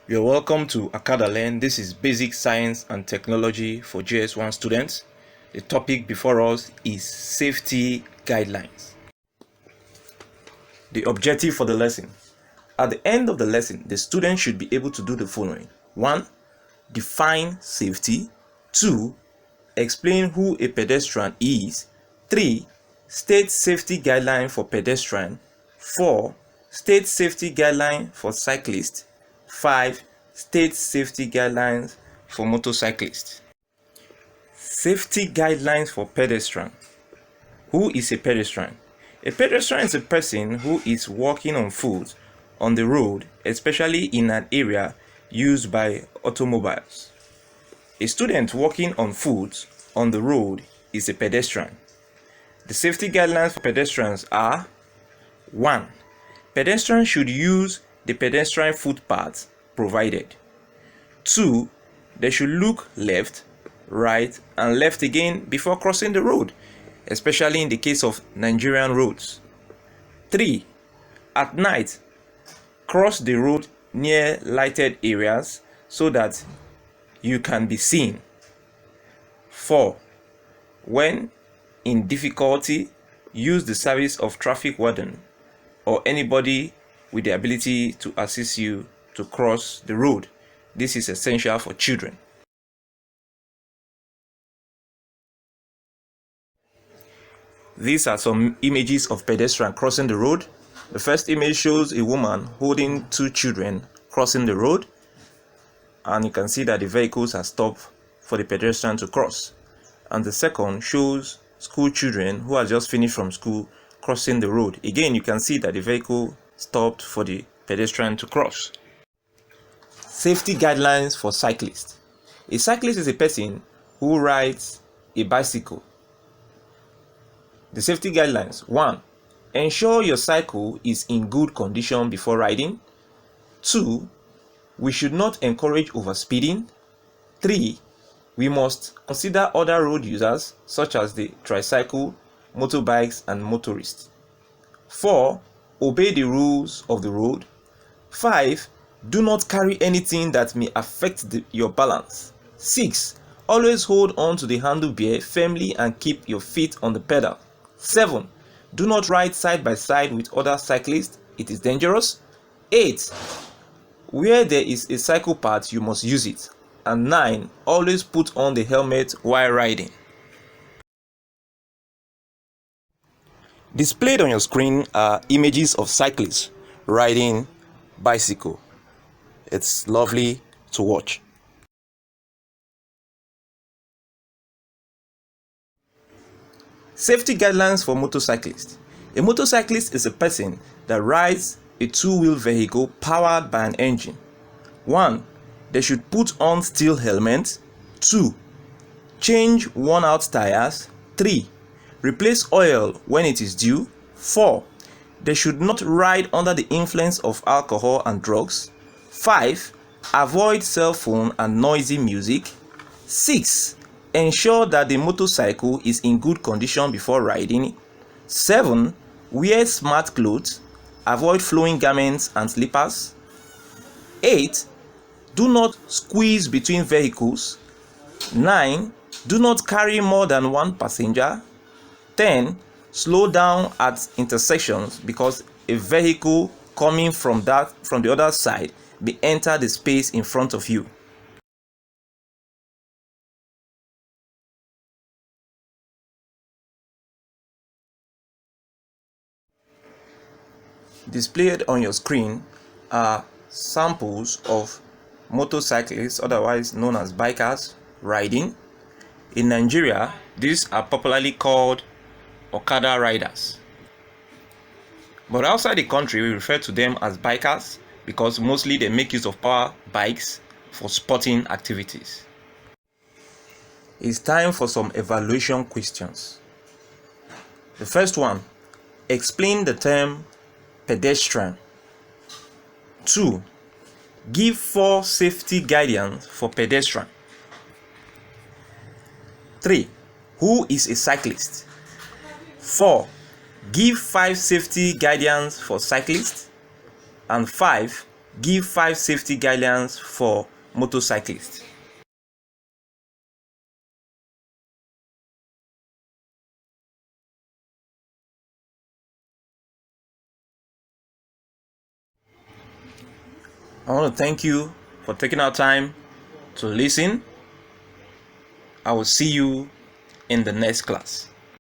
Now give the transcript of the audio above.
You're welcome to ACHEGBULU. This is Basic Science and Technology for JS1 students. The topic before us is safety guidelines. The objective for the lesson. At the end of the lesson, the student should be able to do the following. 1. Define safety. 2. Explain who a pedestrian is. 3. State safety guideline for pedestrian. 4. State safety guideline for cyclists. 5. State safety guidelines for motorcyclists. Safety guidelines for pedestrian. Who is a pedestrian? A pedestrian is a person who is walking on foot on the road, especially in an area used by automobiles. A student walking on foot on the road is a pedestrian. The safety guidelines for pedestrians are: 1. Pedestrians should use the pedestrian footpath provided. 2. They should look left, right, and left again before crossing the road, especially in the case of Nigerian roads. 3. At night, cross the road near lighted areas so that you can be seen. 4. When in difficulty, use the service of traffic warden or anybody with the ability to assist you to cross the road. This is essential for children. These are some images of pedestrians crossing the road. The first image shows a woman holding 2 children crossing the road, and you can see that the vehicles are stopped for the pedestrian to cross. And the second shows school children who are just finished from school crossing the road. Again, you can see that the vehicle stopped for the pedestrian to cross. Safety guidelines for cyclists. A cyclist is a person who rides a bicycle. The safety guidelines: 1. Ensure your cycle is in good condition before riding. 2. We should not encourage overspeeding. 3. We must consider other road users such as the tricycle, motorbikes, and motorists. 4. Obey the rules of the road. 5. Do not carry anything that may affect your balance. 6. Always hold on to the handlebar firmly and keep your feet on the pedal. 7. Do not ride side by side with other cyclists. It is dangerous. 8. Where there is a cycle path, you must use it. And 9. Always put on the helmet while riding. Displayed on your screen are images of cyclists riding bicycle. It's lovely to watch. Safety guidelines for motorcyclists. A motorcyclist is a person that rides a 2-wheel vehicle powered by an engine. 1. They should put on steel helmets. 2. Change worn-out tires. 3. Replace oil when it is due. 4. They should not ride under the influence of alcohol and drugs. 5. Avoid cell phone and noisy music. 6. Ensure that the motorcycle is in good condition before riding. 7. Wear smart clothes. Avoid flowing garments and slippers. 8. Do not squeeze between vehicles. 9. Do not carry more than 1 passenger. 10. Slow down at intersections because a vehicle coming from the other side may enter the space in front of you. Displayed on your screen are samples of motorcyclists, otherwise known as bikers, riding. In Nigeria, these are popularly called Okada riders. But outside the country, we refer to them as bikers because mostly they make use of power bikes for sporting activities. It's time for some evaluation questions. The first one: explain the term pedestrian. 2. Give 4 safety guidelines for pedestrian. 3. Who is a cyclist? 4. Give 5 safety guidelines for cyclists. And 5. Give 5 safety guidelines for motorcyclists. I want to thank you for taking our time to listen. I will see you in the next class.